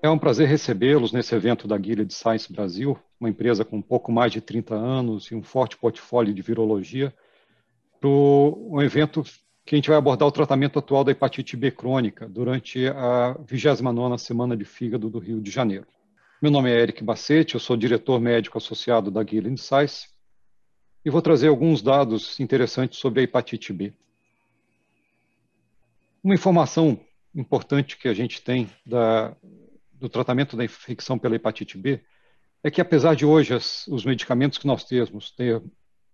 É um prazer recebê-los nesse evento da Gilead Science Brasil, uma empresa com um pouco mais de 30 anos e um forte portfólio de virologia, para um evento que a gente vai abordar o tratamento atual da hepatite B crônica durante a 29ª Semana de Fígado do Rio de Janeiro. Meu nome é Eric Bassetti, eu sou diretor médico associado da Gilead Science e vou trazer alguns dados interessantes sobre a hepatite B. Uma informação importante que a gente tem do tratamento da infecção pela hepatite B é que, apesar de hoje os medicamentos que nós temos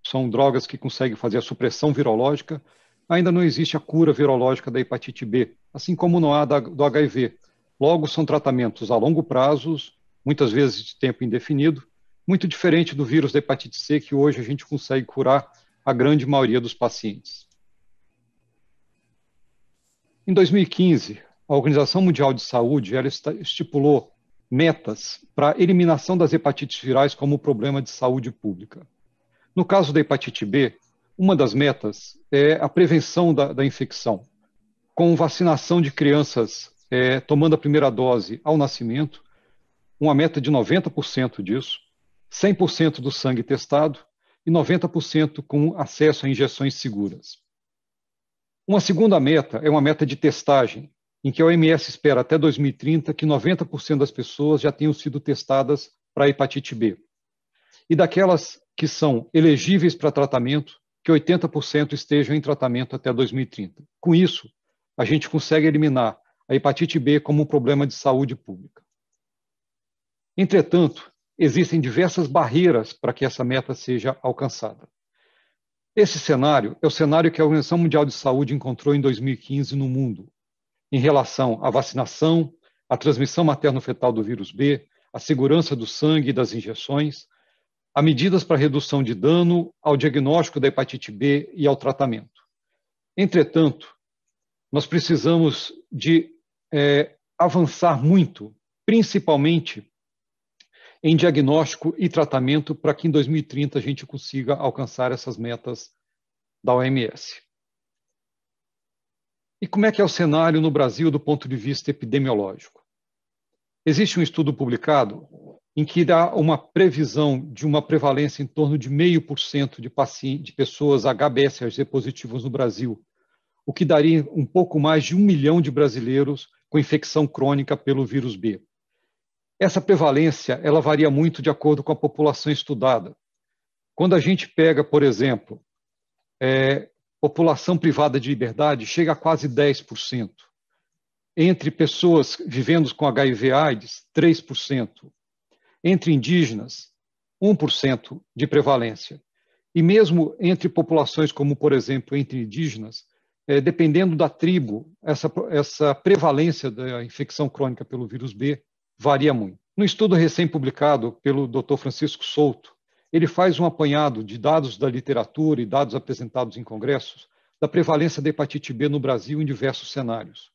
são drogas que conseguem fazer a supressão virológica, ainda não existe a cura virológica da hepatite B, assim como não há do HIV. Logo, são tratamentos a longo prazo, muitas vezes de tempo indefinido, muito diferente do vírus da hepatite C, que hoje a gente consegue curar a grande maioria dos pacientes. Em 2015, a Organização Mundial de Saúde ela estipulou metas para a eliminação das hepatites virais como problema de saúde pública. No caso da hepatite B, uma das metas é a prevenção da infecção, com vacinação de crianças tomando a primeira dose ao nascimento, uma meta de 90% disso, 100% do sangue testado e 90% com acesso a injeções seguras. Uma segunda meta é uma meta de testagem, em que a OMS espera até 2030 que 90% das pessoas já tenham sido testadas para a hepatite B. E daquelas que são elegíveis para tratamento, que 80% estejam em tratamento até 2030. Com isso, a gente consegue eliminar a hepatite B como um problema de saúde pública. Entretanto, existem diversas barreiras para que essa meta seja alcançada. Esse cenário é o cenário que a Organização Mundial de Saúde encontrou em 2015 no mundo, em relação à vacinação, à transmissão materno-fetal do vírus B, à segurança do sangue e das injeções, a medidas para redução de dano, ao diagnóstico da hepatite B e ao tratamento. Entretanto, nós precisamos de avançar muito, principalmente em diagnóstico e tratamento, para que em 2030 a gente consiga alcançar essas metas da OMS. E como é que é o cenário no Brasil do ponto de vista epidemiológico? Existe um estudo publicado em que dá uma previsão de uma prevalência em torno de 0,5% de pessoas HBsAg positivas no Brasil, o que daria um pouco mais de 1 milhão de brasileiros com infecção crônica pelo vírus B. Essa prevalência ela varia muito de acordo com a população estudada. Quando a gente pega, por exemplo, população privada de liberdade, chega a quase 10%. Entre pessoas vivendo com HIV/AIDS, 3%. Entre indígenas, 1% de prevalência. E mesmo entre populações como, por exemplo, entre indígenas, dependendo da tribo, essa prevalência da infecção crônica pelo vírus B varia muito. No estudo recém-publicado pelo Dr. Francisco Souto, ele faz um apanhado de dados da literatura e dados apresentados em congressos da prevalência da hepatite B no Brasil em diversos cenários.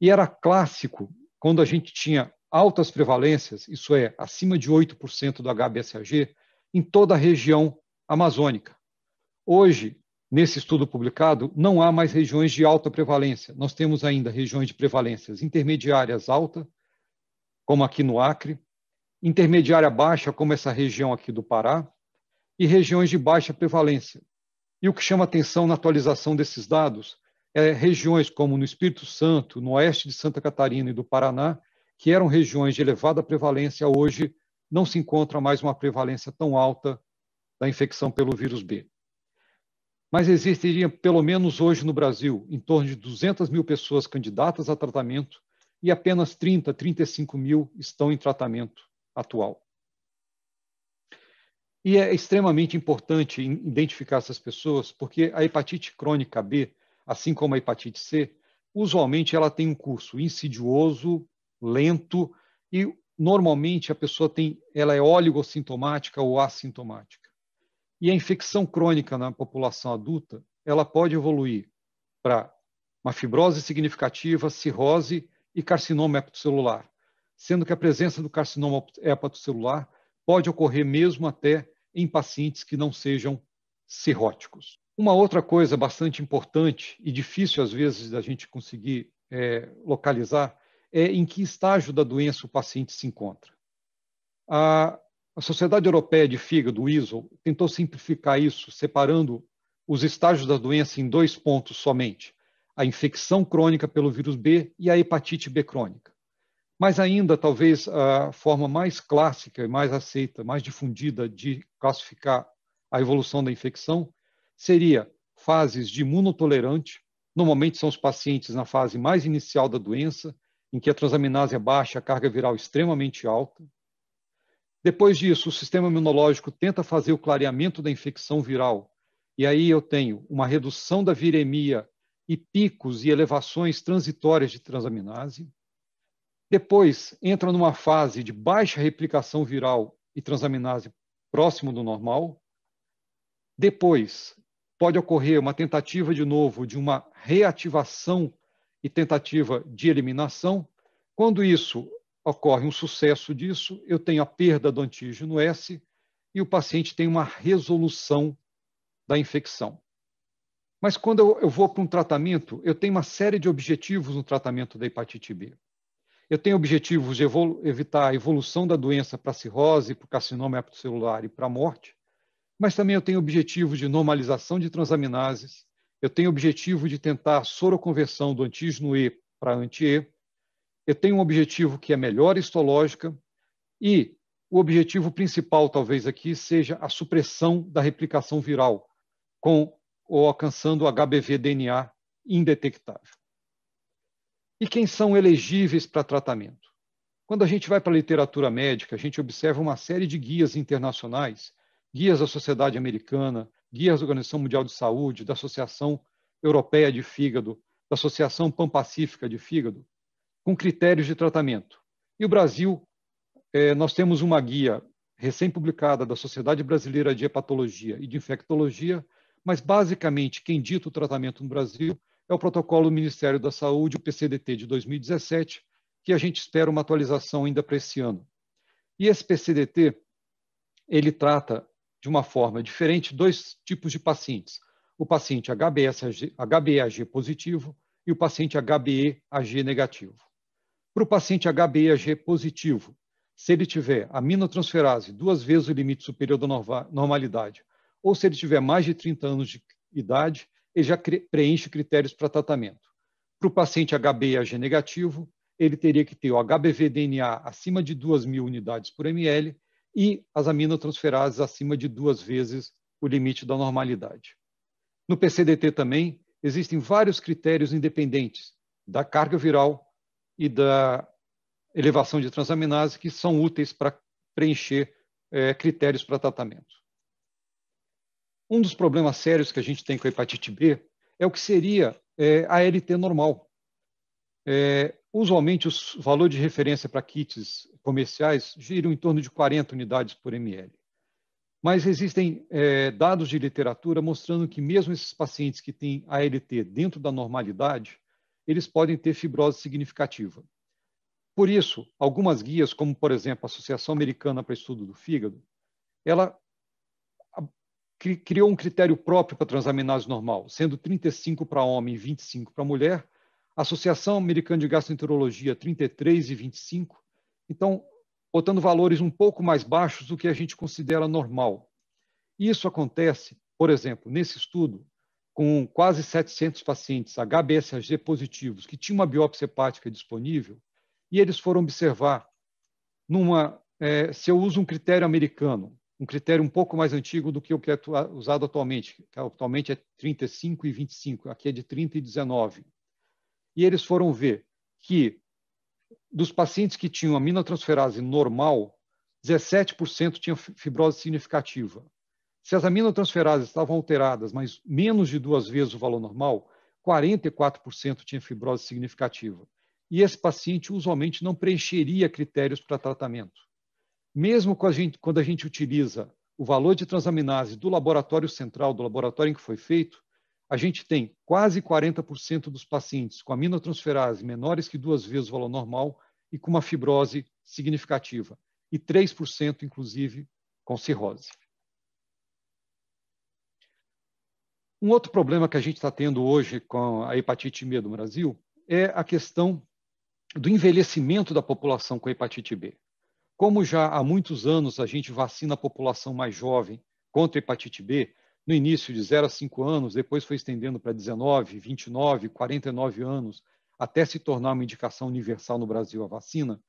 E era clássico, quando a gente tinha altas prevalências, isso é, acima de 8% do HBsAg, em toda a região amazônica. Hoje, nesse estudo publicado, não há mais regiões de alta prevalência. Nós temos ainda regiões de prevalências intermediárias alta, como aqui no Acre, intermediária baixa, como essa região aqui do Pará, e regiões de baixa prevalência. E o que chama atenção na atualização desses dados é regiões como no Espírito Santo, no oeste de Santa Catarina e do Paraná, que eram regiões de elevada prevalência, hoje não se encontra mais uma prevalência tão alta da infecção pelo vírus B. Mas existiria, pelo menos hoje no Brasil, em torno de 200 mil pessoas candidatas a tratamento e apenas 30, 35 mil estão em tratamento atual. E é extremamente importante identificar essas pessoas, porque a hepatite crônica B, assim como a hepatite C, usualmente ela tem um curso insidioso, lento, e normalmente a pessoa ela é oligossintomática ou assintomática. E a infecção crônica na população adulta, ela pode evoluir para uma fibrose significativa, cirrose e carcinoma hepatocelular, sendo que a presença do carcinoma hepatocelular pode ocorrer mesmo até em pacientes que não sejam cirróticos. Uma outra coisa bastante importante e difícil às vezes da gente conseguir localizar é em que estágio da doença o paciente se encontra. A Sociedade Europeia de Fígado, o ISO, tentou simplificar isso, separando os estágios da doença em 2 pontos somente: a infecção crônica pelo vírus B e a hepatite B crônica. Mas ainda, talvez, a forma mais clássica e mais aceita, mais difundida de classificar a evolução da infecção seria fases de imunotolerante. Normalmente são os pacientes na fase mais inicial da doença, em que a transaminase é baixa, a carga viral extremamente alta. Depois disso, o sistema imunológico tenta fazer o clareamento da infecção viral, e aí eu tenho uma redução da viremia e picos e elevações transitórias de transaminase. Depois, entra numa fase de baixa replicação viral e transaminase próximo do normal. Depois, pode ocorrer uma tentativa de novo de uma reativação e tentativa de eliminação. Quando isso ocorre um sucesso disso, eu tenho a perda do antígeno S e o paciente tem uma resolução da infecção. Mas quando eu vou para um tratamento, eu tenho uma série de objetivos no tratamento da hepatite B. Eu tenho objetivos de evitar a evolução da doença para a cirrose, para o carcinoma hepatocelular e para a morte, mas também eu tenho objetivos de normalização de transaminases, eu tenho objetivo de tentar a soroconversão do antígeno E para anti-E, eu tenho um objetivo que é melhora histológica e o objetivo principal, talvez aqui, seja a supressão da replicação viral, ou alcançando o HBV-DNA indetectável. E quem são elegíveis para tratamento? Quando a gente vai para a literatura médica, a gente observa uma série de guias internacionais, guias da Sociedade Americana, guias da Organização Mundial de Saúde, da Associação Europeia de Fígado, da Associação Pan-Pacífica de Fígado, com critérios de tratamento. E o Brasil, nós temos uma guia recém-publicada da Sociedade Brasileira de Hepatologia e de Infectologia, mas basicamente quem dita o tratamento no Brasil é o protocolo do Ministério da Saúde, o PCDT de 2017, que a gente espera uma atualização ainda para esse ano. E esse PCDT, ele trata de uma forma diferente 2 tipos de pacientes: o paciente HBeAg positivo e o paciente HBeAg negativo. Para o paciente HBeAg positivo, se ele tiver aminotransferase 2 vezes o limite superior da normalidade, ou se ele tiver mais de 30 anos de idade, ele já preenche critérios para tratamento. Para o paciente HBeAg negativo, ele teria que ter o HBV-DNA acima de 2.000 unidades por ml e as aminotransferases acima de 2 vezes o limite da normalidade. No PCDT também existem vários critérios independentes da carga viral e da elevação de transaminase que são úteis para preencher critérios para tratamento. Um dos problemas sérios que a gente tem com a hepatite B é o que seria a ALT normal. Usualmente, o valor de referência para kits comerciais giram em torno de 40 unidades por ml. Mas existem dados de literatura mostrando que mesmo esses pacientes que têm ALT dentro da normalidade, eles podem ter fibrose significativa. Por isso, algumas guias, como por exemplo a Associação Americana para Estudo do Fígado, ela criou um critério próprio para transaminase normal, sendo 35 para homem e 25 para mulher, a Associação Americana de Gastroenterologia 33 e 25, então, botando valores um pouco mais baixos do que a gente considera normal. Isso acontece, por exemplo, nesse estudo, com quase 700 pacientes HBsAg positivos que tinham uma biópsia hepática disponível, e eles foram observar se eu uso um critério americano, um critério um pouco mais antigo do que o que é usado atualmente, que atualmente é 35 e 25, aqui é de 30 e 19. E eles foram ver que dos pacientes que tinham aminotransferase normal, 17% tinham fibrose significativa. Se as aminotransferases estavam alteradas, mas menos de 2 vezes o valor normal, 44% tinha fibrose significativa. E esse paciente usualmente não preencheria critérios para tratamento. Mesmo quando a gente utiliza o valor de transaminase do laboratório central, do laboratório em que foi feito, a gente tem quase 40% dos pacientes com aminotransferase menores que 2 vezes o valor normal e com uma fibrose significativa, e 3%, inclusive, com cirrose. Um outro problema que a gente está tendo hoje com a hepatite B no Brasil é a questão do envelhecimento da população com hepatite B. Como já há muitos anos a gente vacina a população mais jovem contra a hepatite B, no início de 0 a 5 anos, depois foi estendendo para 19, 29, 49 anos, até se tornar uma indicação universal no Brasil a vacina,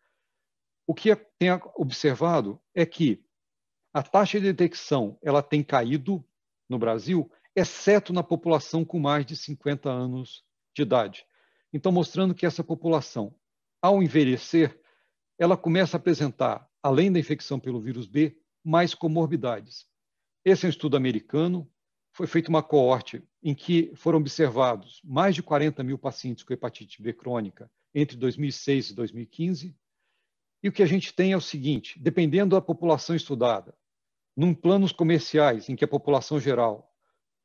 o que tem observado é que a taxa de detecção ela tem caído no Brasil, exceto na população com mais de 50 anos de idade. Então, mostrando que essa população, ao envelhecer, ela começa a apresentar, além da infecção pelo vírus B, mais comorbidades. Esse é um estudo americano, foi feita uma coorte em que foram observados mais de 40 mil pacientes com hepatite B crônica entre 2006 e 2015, e o que a gente tem é o seguinte, dependendo da população estudada, num planos comerciais, em que a população geral,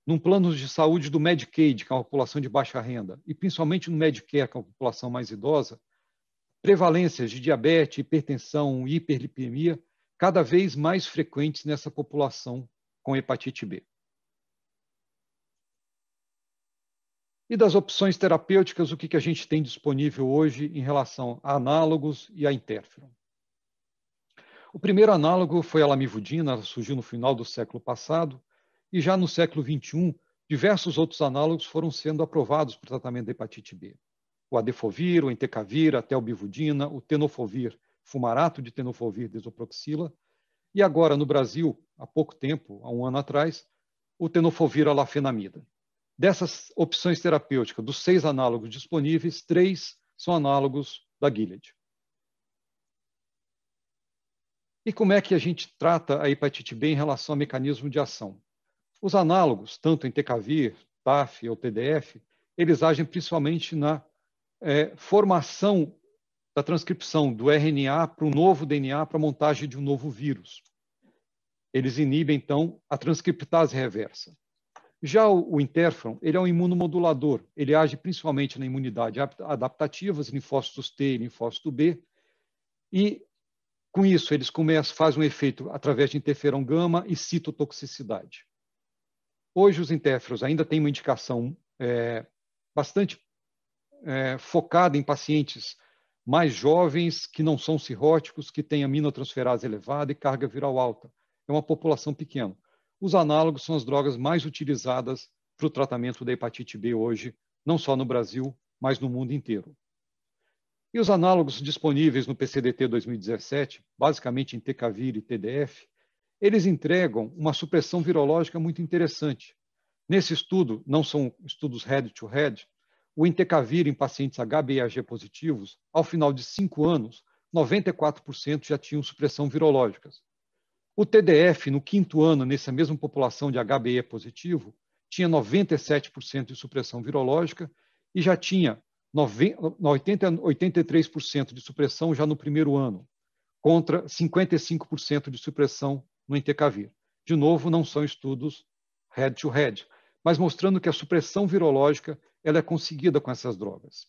num plano de saúde do Medicaid, que é uma população de baixa renda, e principalmente no Medicare, que é uma população mais idosa, prevalências de diabetes, hipertensão e hiperlipemia cada vez mais frequentes nessa população com hepatite B. E das opções terapêuticas, o que a gente tem disponível hoje em relação a análogos e a interferon? O primeiro análogo foi a lamivudina, ela surgiu no final do século passado, e já no século XXI, diversos outros análogos foram sendo aprovados para o tratamento da hepatite B. O adefovir, o entecavir, a telbivudina, o tenofovir, fumarato de tenofovir desoproxila, e agora no Brasil, há pouco tempo, há um ano atrás, o tenofovir alafenamida. Dessas opções terapêuticas, dos 6 análogos disponíveis, 3 são análogos da Gilead. E como é que a gente trata a hepatite B em relação ao mecanismo de ação? Os análogos, tanto entecavir, TAF ou TDF, eles agem principalmente na formação da transcrição do RNA para um novo DNA para a montagem de um novo vírus. Eles inibem, então, a transcriptase reversa. Já o interferon, ele é um imunomodulador. Ele age principalmente na imunidade adaptativa, linfócitos T e linfócito B, e com isso eles fazem um efeito através de interferon gama e citotoxicidade. Hoje os interferons ainda têm uma indicação bastante focada em pacientes mais jovens, que não são cirróticos, que têm aminotransferase elevada e carga viral alta. É uma população pequena. Os análogos são as drogas mais utilizadas para o tratamento da hepatite B hoje, não só no Brasil, mas no mundo inteiro. E os análogos disponíveis no PCDT 2017, basicamente entecavir e TDF, eles entregam uma supressão virológica muito interessante. Nesse estudo, não são estudos head-to-head, o entecavir em pacientes HbA1g positivos, ao final de 5 anos, 94% já tinham supressão virológica. O TDF, no 5º ano, nessa mesma população de HbE positivo, tinha 97% de supressão virológica e já tinha 83% de supressão já no 1º ano, contra 55% de supressão no entecavir. De novo, não são estudos head-to-head, mas mostrando que a supressão virológica ela é conseguida com essas drogas.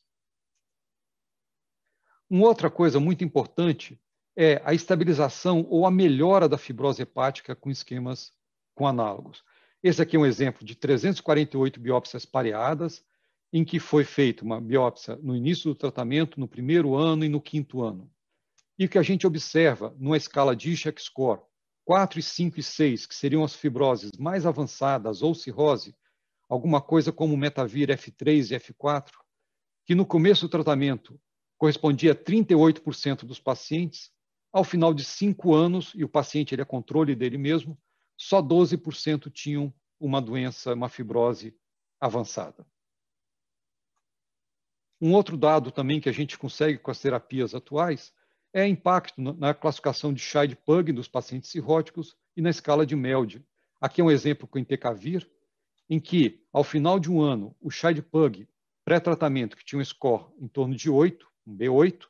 Uma outra coisa muito importante é a estabilização ou a melhora da fibrose hepática com esquemas com análogos. Esse aqui é um exemplo de 348 biópsias pareadas, em que foi feita uma biópsia no início do tratamento, no 1º ano e no 5º ano. E o que a gente observa numa escala de Ishak Score 4, 5 e 6, que seriam as fibroses mais avançadas ou cirrose, alguma coisa como metavir F3 e F4, que no começo do tratamento correspondia a 38% dos pacientes, ao final de 5 anos, e o paciente ele é controle dele mesmo, só 12% tinham uma doença, uma fibrose avançada. Um outro dado também que a gente consegue com as terapias atuais é impacto na classificação de Child-Pugh dos pacientes cirróticos e na escala de MELD. Aqui é um exemplo com entecavir, em que, ao final de um ano, o Child-Pugh pré-tratamento, que tinha um score em torno de 8, um B8,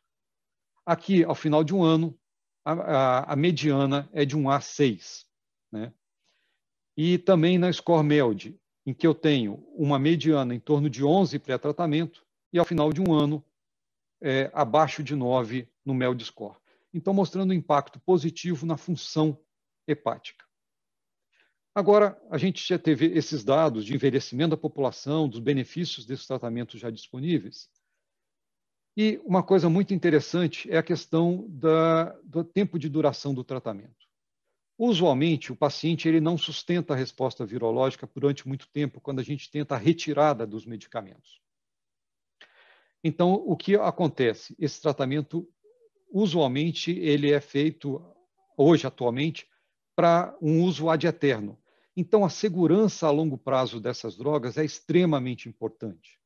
aqui, ao final de um ano, a mediana é de um A6. Né? E também na score MELD, em que eu tenho uma mediana em torno de 11 pré-tratamento e, ao final de um ano, abaixo de 9 no MELD score. Então, mostrando um impacto positivo na função hepática. Agora, a gente já teve esses dados de envelhecimento da população, dos benefícios desses tratamentos já disponíveis. E uma coisa muito interessante é a questão do tempo de duração do tratamento. Usualmente, o paciente ele não sustenta a resposta virológica durante muito tempo quando a gente tenta a retirada dos medicamentos. Então, o que acontece? Esse tratamento, usualmente, ele é feito, hoje, atualmente, para um uso ad eterno. Então, a segurança a longo prazo dessas drogas é extremamente importante.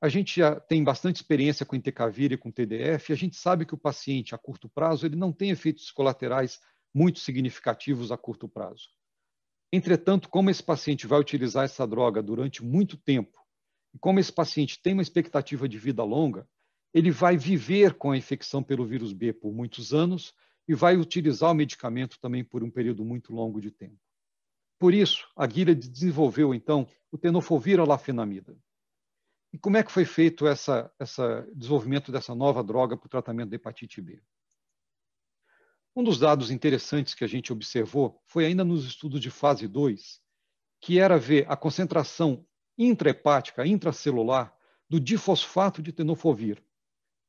A gente já tem bastante experiência com entecavir e com TDF, e a gente sabe que o paciente, a curto prazo, ele não tem efeitos colaterais muito significativos a curto prazo. Entretanto, como esse paciente vai utilizar essa droga durante muito tempo, e como esse paciente tem uma expectativa de vida longa, ele vai viver com a infecção pelo vírus B por muitos anos e vai utilizar o medicamento também por um período muito longo de tempo. Por isso, a Gilead desenvolveu, então, o tenofovir alafenamida. E como é que foi feito esse desenvolvimento dessa nova droga para o tratamento da hepatite B? Um dos dados interessantes que a gente observou foi ainda nos estudos de fase 2, que era ver a concentração intrahepática, intracelular, do difosfato de tenofovir.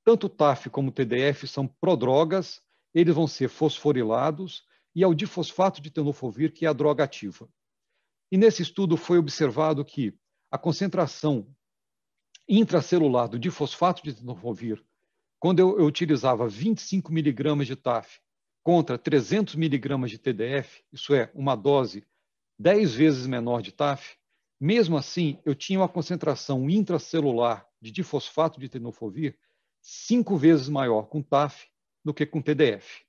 Tanto o TAF como o TDF são prodrogas, eles vão ser fosforilados, e é o difosfato de tenofovir que é a droga ativa. E nesse estudo foi observado que a concentração intracelular do difosfato de tenofovir, quando eu utilizava 25 miligramas de TAF contra 300 miligramas de TDF, isso é, uma dose 10 vezes menor de TAF, mesmo assim, eu tinha uma concentração intracelular de difosfato de tenofovir 5 vezes maior com TAF do que com TDF.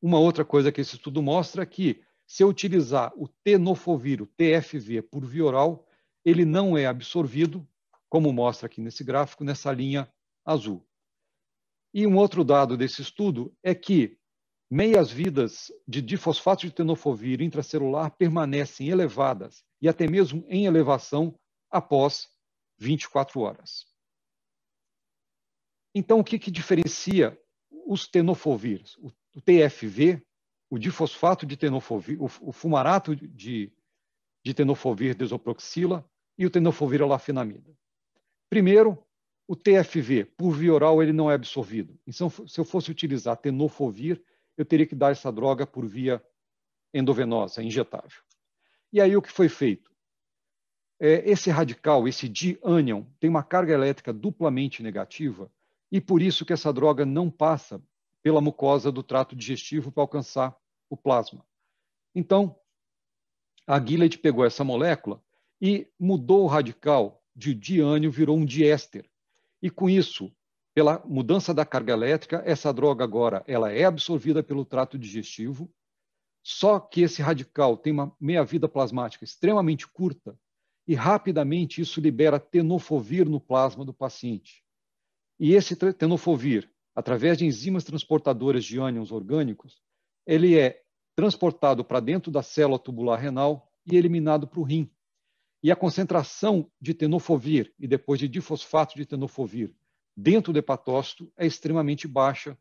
Uma outra coisa que esse estudo mostra é que, se eu utilizar o tenofovir, o TFV, por via oral, ele não é absorvido, como mostra aqui nesse gráfico, nessa linha azul. E um outro dado desse estudo é que meias-vidas de difosfato de tenofovir intracelular permanecem elevadas e até mesmo em elevação após 24 horas. Então, o que diferencia os tenofovirs? O TFV, o difosfato de tenofovir, o fumarato de tenofovir desoproxila e o tenofovir alafenamida. Primeiro, o TFV, por via oral, ele não é absorvido. Então, se eu fosse utilizar tenofovir, eu teria que dar essa droga por via endovenosa, injetável. E aí o que foi feito? Esse radical, esse D-anion, tem uma carga elétrica duplamente negativa e por isso que essa droga não passa pela mucosa do trato digestivo para alcançar o plasma. Então, a Gilead pegou essa molécula e mudou o radical de diânio, virou um diéster. E com isso, pela mudança da carga elétrica, essa droga agora ela é absorvida pelo trato digestivo, só que esse radical tem uma meia-vida plasmática extremamente curta e rapidamente isso libera tenofovir no plasma do paciente. E esse tenofovir, através de enzimas transportadoras de ânions orgânicos, ele é transportado para dentro da célula tubular renal e eliminado para o rim. E a concentração de tenofovir e depois de difosfato de tenofovir dentro do hepatócito é extremamente baixa,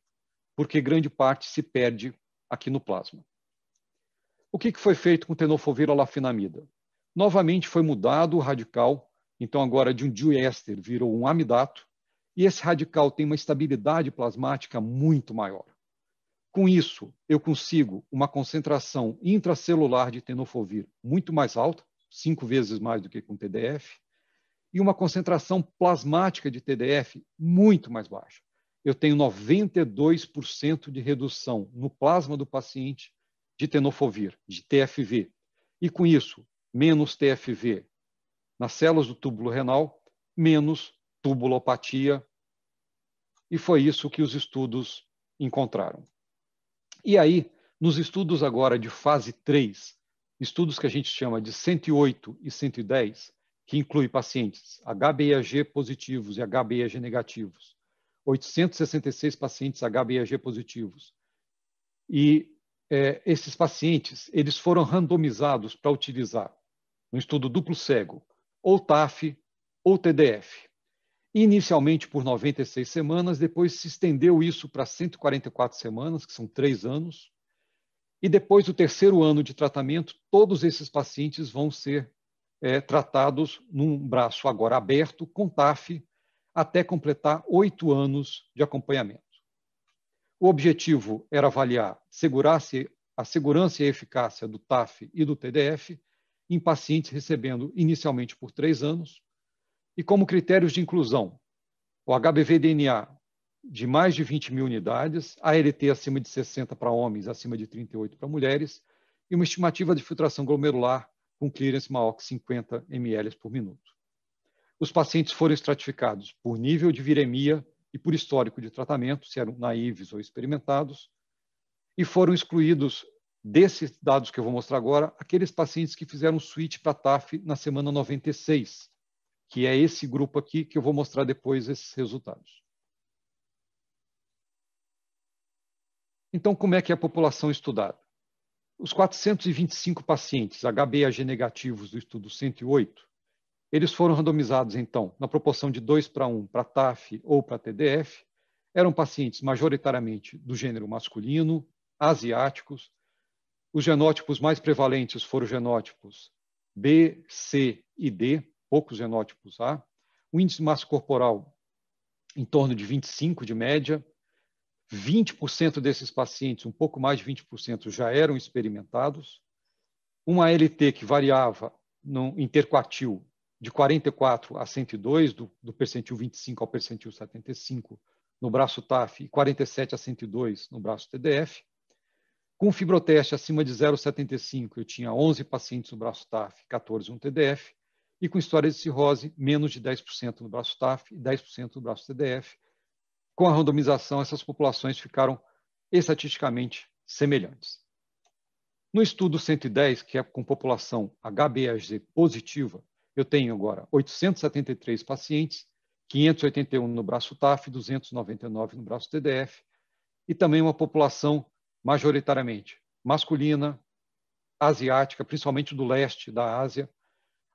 porque grande parte se perde aqui no plasma. O que foi feito com tenofovir alafenamida? Novamente foi mudado o radical, então agora de um diéster virou um amidato, e esse radical tem uma estabilidade plasmática muito maior. Com isso, eu consigo uma concentração intracelular de tenofovir muito mais alta, 5 vezes mais do que com TDF, e uma concentração plasmática de TDF muito mais baixa. Eu tenho 92% de redução no plasma do paciente de tenofovir, de TFV. E com isso, menos TFV nas células do túbulo renal, menos tubulopatia. E foi isso que os estudos encontraram. E aí, nos estudos agora de fase 3, estudos que a gente chama de 108 e 110, que inclui pacientes HBeAg positivos e HBeAg negativos, 866 pacientes HBeAg positivos. E esses pacientes, eles foram randomizados para utilizar, no estudo duplo cego, ou TAF ou TDF. Inicialmente por 96 semanas, depois se estendeu isso para 144 semanas, que são 3 anos, e depois do terceiro ano de tratamento, todos esses pacientes vão ser tratados num braço agora aberto, com TAF, até completar 8 anos de acompanhamento. O objetivo era avaliar a segurança e a eficácia do TAF e do TDF em pacientes recebendo inicialmente por 3 anos, e como critérios de inclusão, o HBV-DNA de mais de 20 mil unidades, ALT acima de 60 para homens, acima de 38 para mulheres, e uma estimativa de filtração glomerular com clearance maior que 50 ml por minuto. Os pacientes foram estratificados por nível de viremia e por histórico de tratamento, se eram naíves ou experimentados, e foram excluídos, desses dados que eu vou mostrar agora, aqueles pacientes que fizeram switch para TAF na semana 96, que é esse grupo aqui que eu vou mostrar depois esses resultados. Então, como é que é a população estudada? Os 425 pacientes HBAG negativos do estudo 108, eles foram randomizados, então, na proporção de 2:1 para TAF ou para TDF, eram pacientes majoritariamente do gênero masculino, asiáticos. Os genótipos mais prevalentes foram os genótipos B, C e D, poucos genótipos A. O índice de massa corporal em torno de 25 de média. 20% desses pacientes, um pouco mais de 20%, já eram experimentados. Uma ALT que variava no interquartil de 44 a 102, do percentil 25 ao percentil 75 no braço TAF e 47 a 102 no braço TDF. Com fibroteste acima de 0,75, eu tinha 11 pacientes no braço TAF, 14 no TDF, e com história de cirrose, menos de 10% no braço TAF e 10% no braço TDF. Com a randomização, essas populações ficaram estatisticamente semelhantes. No estudo 110, que é com população HBAG positiva, eu tenho agora 873 pacientes, 581 no braço TAF, 299 no braço TDF, e também uma população majoritariamente masculina, asiática, principalmente do leste da Ásia.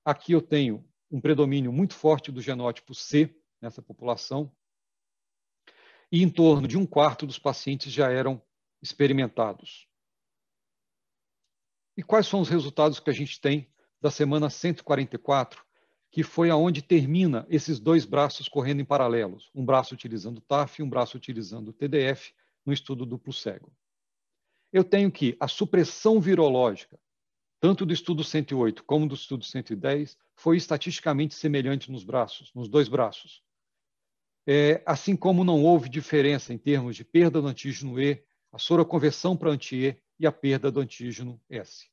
Aqui eu tenho um predomínio muito forte do genótipo C nessa população, e em torno de 1/4 dos pacientes já eram experimentados. E quais são os resultados que a gente tem da semana 144, que foi aonde termina esses dois braços correndo em paralelos, um braço utilizando TAF e um braço utilizando TDF, no estudo duplo cego? Eu tenho que a supressão virológica, tanto do estudo 108 como do estudo 110, foi estatisticamente semelhante nos dois braços. Assim como não houve diferença em termos de perda do antígeno E, a soroconversão para anti-E e a perda do antígeno S.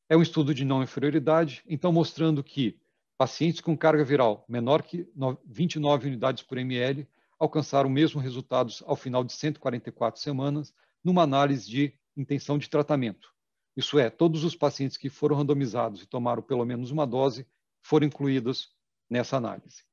É um estudo de não inferioridade, então mostrando que pacientes com carga viral menor que 29 unidades por ml alcançaram o mesmo resultados ao final de 144 semanas, numa análise de intenção de tratamento. Isso é, todos os pacientes que foram randomizados e tomaram pelo menos uma dose foram incluídos nessa análise.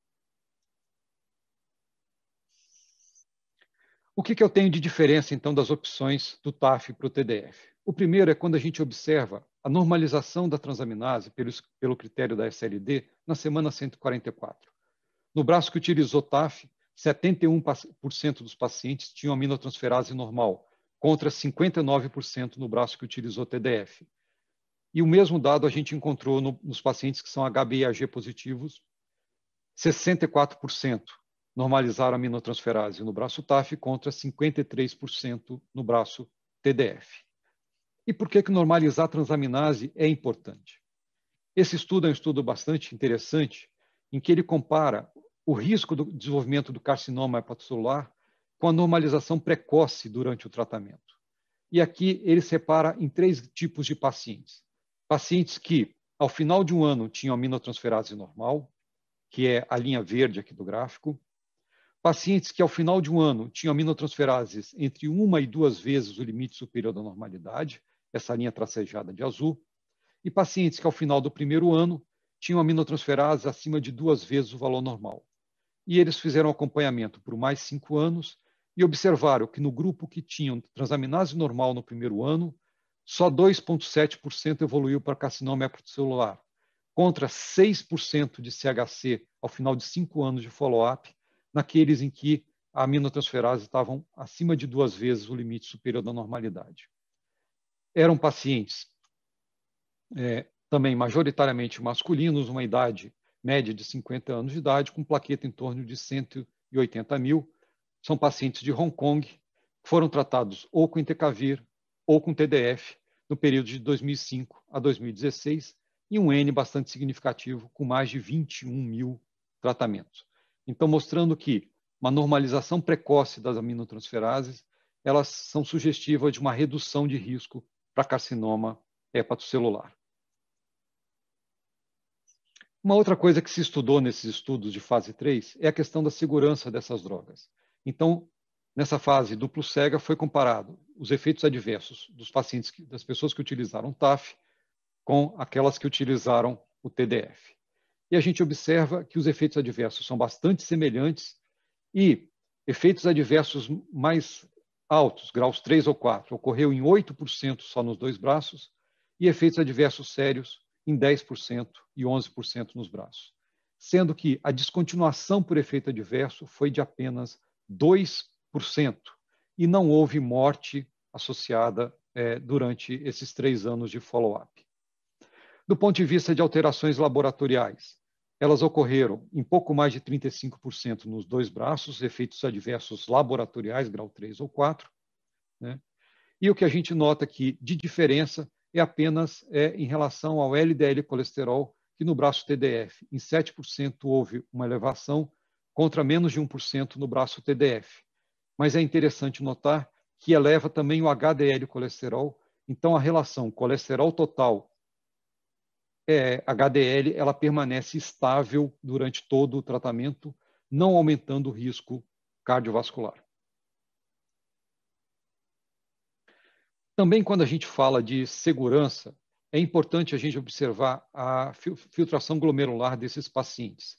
O que eu tenho de diferença, então, das opções do TAF para o TDF? O primeiro é quando a gente observa a normalização da transaminase pelo critério da SLD na semana 144. No braço que utilizou TAF, 71% dos pacientes tinham aminotransferase normal, contra 59% no braço que utilizou TDF. E o mesmo dado a gente encontrou nos pacientes que são HBIAG positivos, 64% normalizaram a aminotransferase no braço TAF contra 53% no braço TDF. E por que normalizar a transaminase é importante? Esse estudo é um estudo bastante interessante, em que ele compara o risco do desenvolvimento do carcinoma hepatocelular com a normalização precoce durante o tratamento. E aqui ele separa em 3 tipos de pacientes. Pacientes que, ao final de um ano, tinham aminotransferase normal, que é a linha verde aqui do gráfico. Pacientes que, ao final de um ano, tinham aminotransferases entre 1 e 2 vezes o limite superior da normalidade, essa linha tracejada de azul. E pacientes que, ao final do primeiro ano, tinham aminotransferases acima de 2 vezes o valor normal. E eles fizeram acompanhamento por mais 5 anos e observaram que no grupo que tinham transaminase normal no primeiro ano, só 2,7% evoluiu para carcinoma hepatocelular, contra 6% de CHC ao final de 5 anos de follow-up, naqueles em que a aminotransferase estavam acima de 2 vezes o limite superior da normalidade. Eram pacientes também majoritariamente masculinos, uma idade média de 50 anos de idade, com plaqueta em torno de 120 e 80 mil são pacientes de Hong Kong que foram tratados ou com entecavir ou com TDF no período de 2005 a 2016, e um N bastante significativo, com mais de 21 mil tratamentos. Então, mostrando que uma normalização precoce das aminotransferases, elas são sugestivas de uma redução de risco para carcinoma hepatocelular. Uma outra coisa que se estudou nesses estudos de fase 3 é a questão da segurança dessas drogas. Então, nessa fase duplo cega, foi comparado os efeitos adversos dos pacientes, das pessoas que utilizaram TAF com aquelas que utilizaram o TDF. E a gente observa que os efeitos adversos são bastante semelhantes e efeitos adversos mais altos, graus 3 ou 4, ocorreu em 8% só nos dois braços, e efeitos adversos sérios em 10% e 11% nos braços. Sendo que a descontinuação por efeito adverso foi de apenas 2%, e não houve morte associada durante esses 3 anos de follow-up. Do ponto de vista de alterações laboratoriais, elas ocorreram em pouco mais de 35% nos dois braços, efeitos adversos laboratoriais, grau 3 ou 4. Né? E o que a gente nota aqui de diferença é apenas em relação ao LDL colesterol, que no braço TDF, em 7% houve uma elevação, contra menos de 1% no braço TDF. Mas é interessante notar que eleva também o HDL colesterol, então a relação colesterol total HDL, ela permanece estável durante todo o tratamento, não aumentando o risco cardiovascular. Também, quando a gente fala de segurança, é importante a gente observar a filtração glomerular desses pacientes.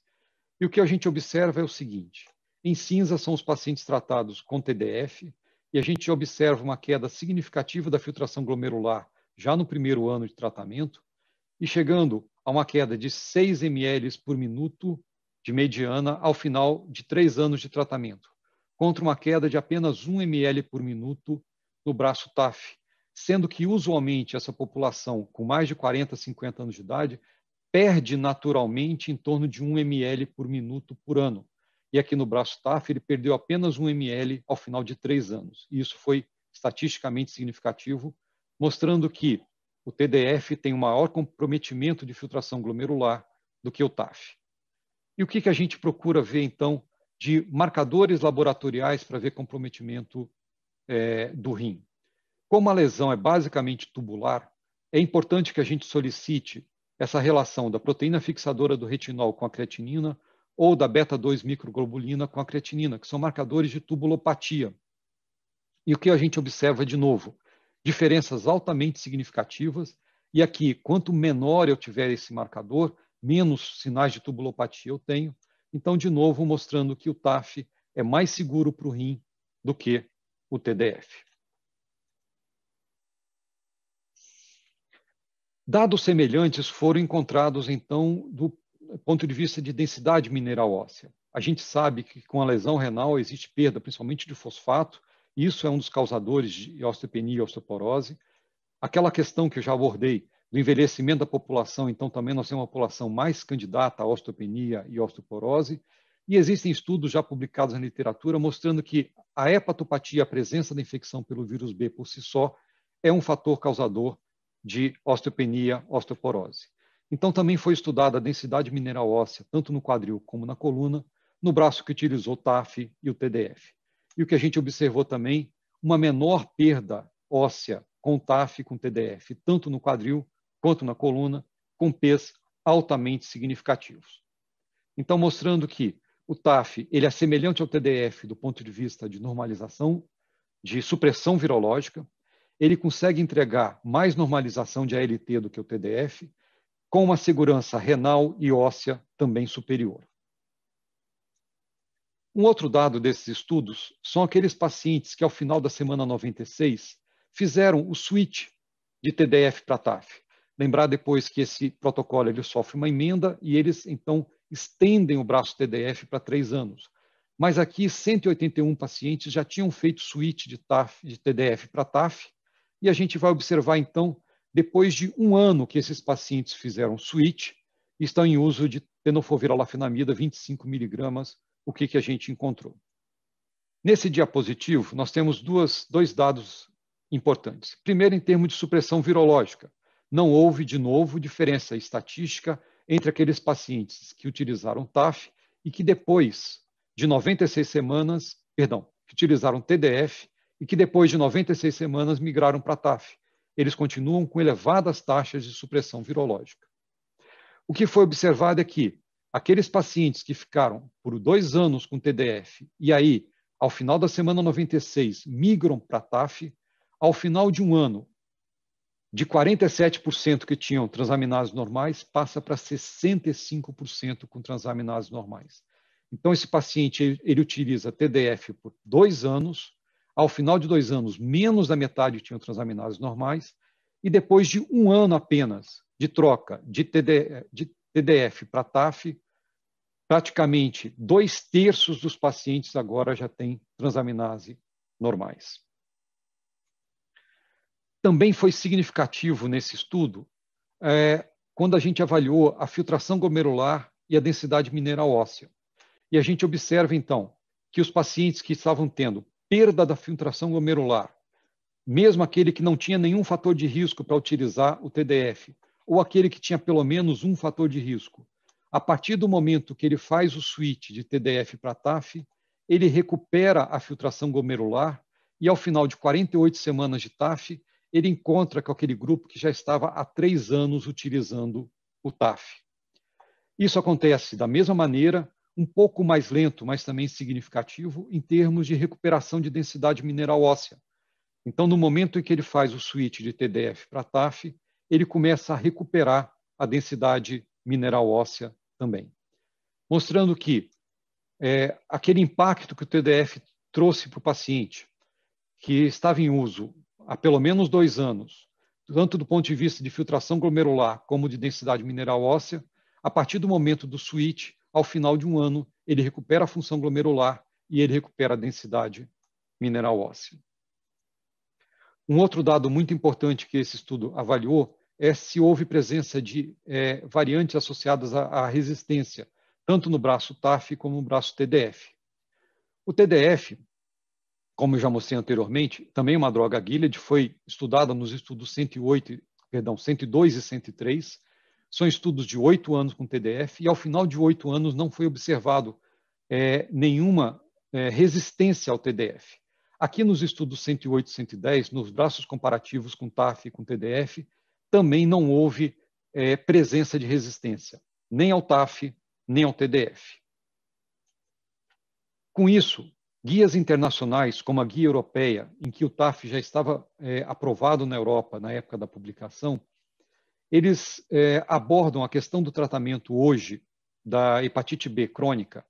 E o que a gente observa é o seguinte: em cinza são os pacientes tratados com TDF, e a gente observa uma queda significativa da filtração glomerular já no primeiro ano de tratamento, e chegando a uma queda de 6 ml por minuto de mediana ao final de 3 anos de tratamento, contra uma queda de apenas 1 ml por minuto no braço TAF, sendo que usualmente essa população com mais de 40, 50 anos de idade perde naturalmente em torno de 1 ml por minuto por ano. E aqui no braço TAF ele perdeu apenas 1 ml ao final de 3 anos. E isso foi estatisticamente significativo, mostrando que o TDF tem um maior comprometimento de filtração glomerular do que o TAF. E o que a gente procura ver, então, de marcadores laboratoriais para ver comprometimento do rim? Como a lesão é basicamente tubular, é importante que a gente solicite essa relação da proteína fixadora do retinol com a creatinina ou da beta-2 microglobulina com a creatinina, que são marcadores de tubulopatia. E o que a gente observa de novo? Diferenças altamente significativas, e aqui, quanto menor eu tiver esse marcador, menos sinais de tubulopatia eu tenho. Então, de novo, mostrando que o TAF é mais seguro para o rim do que o TDF. Dados semelhantes foram encontrados, então, do ponto de vista de densidade mineral óssea. A gente sabe que com a lesão renal existe perda, principalmente de fosfato, e isso é um dos causadores de osteopenia e osteoporose. Aquela questão que eu já abordei do envelhecimento da população, então também nós temos uma população mais candidata à osteopenia e osteoporose, e existem estudos já publicados na literatura mostrando que a hepatopatia, a presença da infecção pelo vírus B por si só, é um fator causador de osteopenia, osteoporose. Então também foi estudada a densidade mineral óssea, tanto no quadril como na coluna, no braço que utilizou o TAF e o TDF. E o que a gente observou também, uma menor perda óssea com TAF e com TDF, tanto no quadril quanto na coluna, com P's altamente significativos. Então, mostrando que o TAF ele é semelhante ao TDF do ponto de vista de normalização, de supressão virológica, ele consegue entregar mais normalização de ALT do que o TDF, com uma segurança renal e óssea também superior. Um outro dado desses estudos são aqueles pacientes que, ao final da semana 96, fizeram o switch de TDF para TAF. Lembrar depois que esse protocolo ele sofre uma emenda e eles, então, estendem o braço TDF para 3 anos. Mas aqui, 181 pacientes já tinham feito switch de TDF para TAF, e a gente vai observar, então, depois de 1 ano que esses pacientes fizeram switch, estão em uso de tenofovir alafenamida 25 mg o que a gente encontrou. Nesse diapositivo, nós temos dois dados importantes. Primeiro, em termos de supressão virológica. Não houve, de novo, diferença estatística entre aqueles pacientes que utilizaram TAF e que depois de 96 semanas, que utilizaram TDF e que depois de 96 semanas migraram para TAF. Eles continuam com elevadas taxas de supressão virológica. O que foi observado é que aqueles pacientes que ficaram por 2 anos com TDF e aí, ao final da semana 96, migram para TAF, ao final de um ano, de 47% que tinham transaminases normais, passa para 65% com transaminases normais. Então, esse paciente ele utiliza TDF por 2 anos, ao final de 2 anos, menos da metade tinham transaminases normais, e depois de 1 ano apenas de troca de TDF para TAF, praticamente 2/3 dos pacientes agora já têm transaminase normais. Também foi significativo nesse estudo quando a gente avaliou a filtração glomerular e a densidade mineral óssea. E a gente observa, então, que os pacientes que estavam tendo perda da filtração glomerular, mesmo aquele que não tinha nenhum fator de risco para utilizar o TDF, ou aquele que tinha pelo menos um fator de risco, a partir do momento que ele faz o switch de TDF para TAF, ele recupera a filtração glomerular e, ao final de 48 semanas de TAF, ele encontra com aquele grupo que já estava há 3 anos utilizando o TAF. Isso acontece da mesma maneira, um pouco mais lento, mas também significativo, em termos de recuperação de densidade mineral óssea. Então, no momento em que ele faz o switch de TDF para TAF, ele começa a recuperar a densidade mineral óssea também. Mostrando que aquele impacto que o TDF trouxe para o paciente, que estava em uso há pelo menos 2 anos, tanto do ponto de vista de filtração glomerular como de densidade mineral óssea, a partir do momento do switch, ao final de 1 ano, ele recupera a função glomerular e ele recupera a densidade mineral óssea. Um outro dado muito importante que esse estudo avaliou é se houve presença de variantes associadas à resistência, tanto no braço TAF como no braço TDF. O TDF, como eu já mostrei anteriormente, também é uma droga Gilead, foi estudada nos estudos 102 e 103. São estudos de 8 anos com TDF e, ao final de 8 anos, não foi observado nenhuma resistência ao TDF. Aqui nos estudos 108 e 110, nos braços comparativos com TAF e com TDF, também não houve presença de resistência, nem ao TAF, nem ao TDF. Com isso, guias internacionais, como a guia europeia, em que o TAF já estava aprovado na Europa na época da publicação, eles abordam a questão do tratamento hoje da hepatite B crônica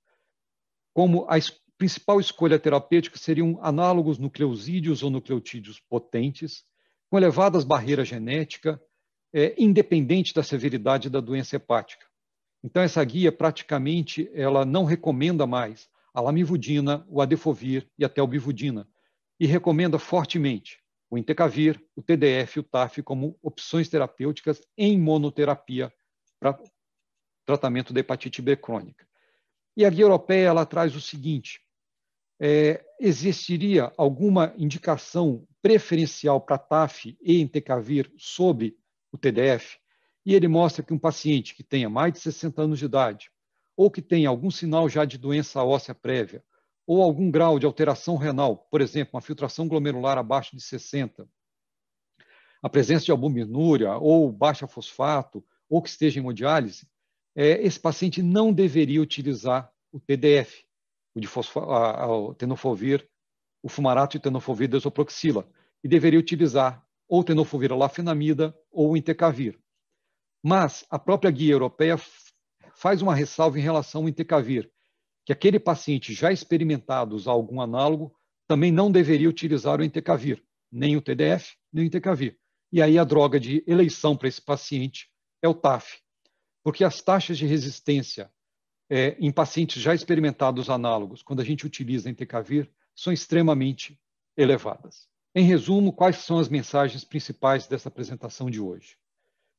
como a principal escolha terapêutica seriam análogos nucleosídeos ou nucleotídeos potentes, com elevadas barreiras genéticas, independente da severidade da doença hepática. Então, essa guia, praticamente, ela não recomenda mais a lamivudina, o adefovir e até o bivudina, e recomenda fortemente o entecavir, o TDF e o TAF como opções terapêuticas em monoterapia para tratamento da hepatite B crônica. E a guia europeia ela traz o seguinte: existiria alguma indicação preferencial para TAF e entecavir sobre o TDF? E ele mostra que um paciente que tenha mais de 60 anos de idade, ou que tenha algum sinal já de doença óssea prévia, ou algum grau de alteração renal, por exemplo, uma filtração glomerular abaixo de 60, a presença de albuminúria, ou baixa fosfato, ou que esteja em hemodiálise, esse paciente não deveria utilizar o TDF, o tenofovir, o fumarato e tenofovir desoproxila, e deveria utilizar ou tenofovir alafenamida ou o entecavir. Mas a própria guia europeia faz uma ressalva em relação ao entecavir, que aquele paciente já experimentado usar algum análogo também não deveria utilizar o entecavir, nem o TDF, nem o entecavir. E aí a droga de eleição para esse paciente é o TAF, porque as taxas de resistência em pacientes já experimentados análogos, quando a gente utiliza entecavir, são extremamente elevadas. Em resumo, quais são as mensagens principais dessa apresentação de hoje?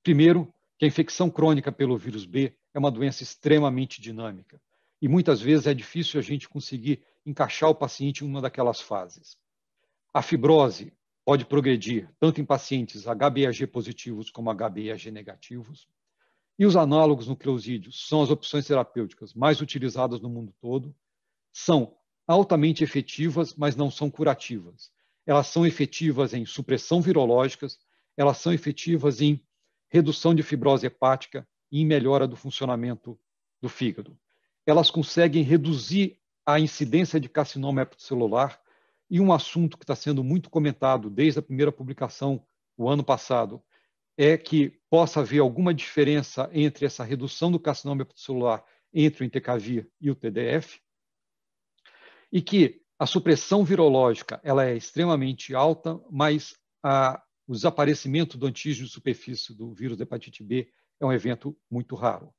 Primeiro, que a infecção crônica pelo vírus B é uma doença extremamente dinâmica. e muitas vezes é difícil a gente conseguir encaixar o paciente em uma daquelas fases. A fibrose pode progredir tanto em pacientes HbA1g positivos como HbA1g negativos. E os análogos nucleosídeos são as opções terapêuticas mais utilizadas no mundo todo. São altamente efetivas, mas não são curativas. Elas são efetivas em supressão virológica, elas são efetivas em redução de fibrose hepática e em melhora do funcionamento do fígado. Elas conseguem reduzir a incidência de carcinoma hepatocelular, e um assunto que está sendo muito comentado desde a primeira publicação, o ano passado, é que possa haver alguma diferença entre essa redução do carcinoma hepatocelular entre o entecavir e o TDF, e que a supressão virológica ela é extremamente alta, mas o desaparecimento do antígeno de superfície do vírus da hepatite B é um evento muito raro.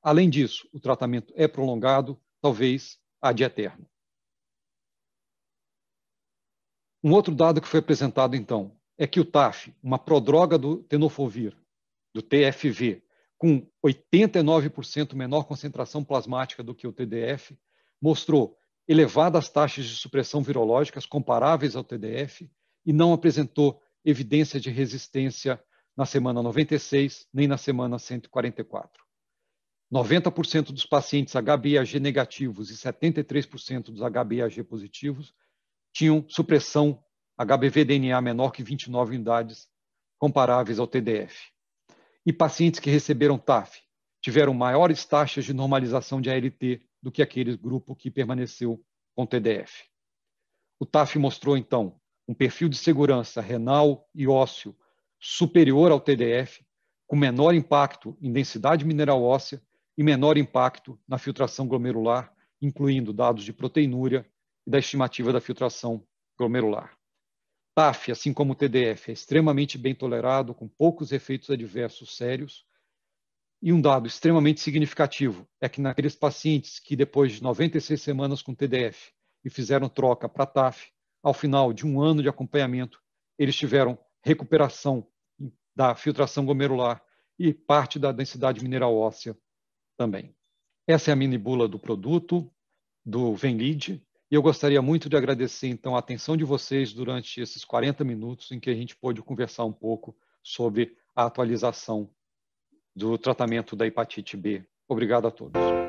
Além disso, o tratamento é prolongado, talvez ad eterno. Um outro dado que foi apresentado, então, é que o TAF, uma prodroga do tenofovir, do TFV, com 89% menor concentração plasmática do que o TDF, mostrou elevadas taxas de supressão virológicas comparáveis ao TDF e não apresentou evidência de resistência na semana 96 nem na semana 144. 90% dos pacientes HbA1g negativos e 73% dos HbA1g positivos tinham supressão HBV-DNA menor que 29 unidades, comparáveis ao TDF. E pacientes que receberam TAF tiveram maiores taxas de normalização de ALT do que aquele grupo que permaneceu com TDF. O TAF mostrou, então, um perfil de segurança renal e ósseo superior ao TDF, com menor impacto em densidade mineral óssea e menor impacto na filtração glomerular, incluindo dados de proteinúria e da estimativa da filtração glomerular. TAF, assim como o TDF, é extremamente bem tolerado, com poucos efeitos adversos sérios. E um dado extremamente significativo é que naqueles pacientes que depois de 96 semanas com TDF e fizeram troca para TAF, ao final de um ano de acompanhamento, eles tiveram recuperação da filtração glomerular e parte da densidade mineral óssea também. Essa é a mini bula do produto, do Venlid, e eu gostaria muito de agradecer, então, a atenção de vocês durante esses 40 minutos em que a gente pôde conversar um pouco sobre a atualização do tratamento da hepatite B. Obrigado a todos.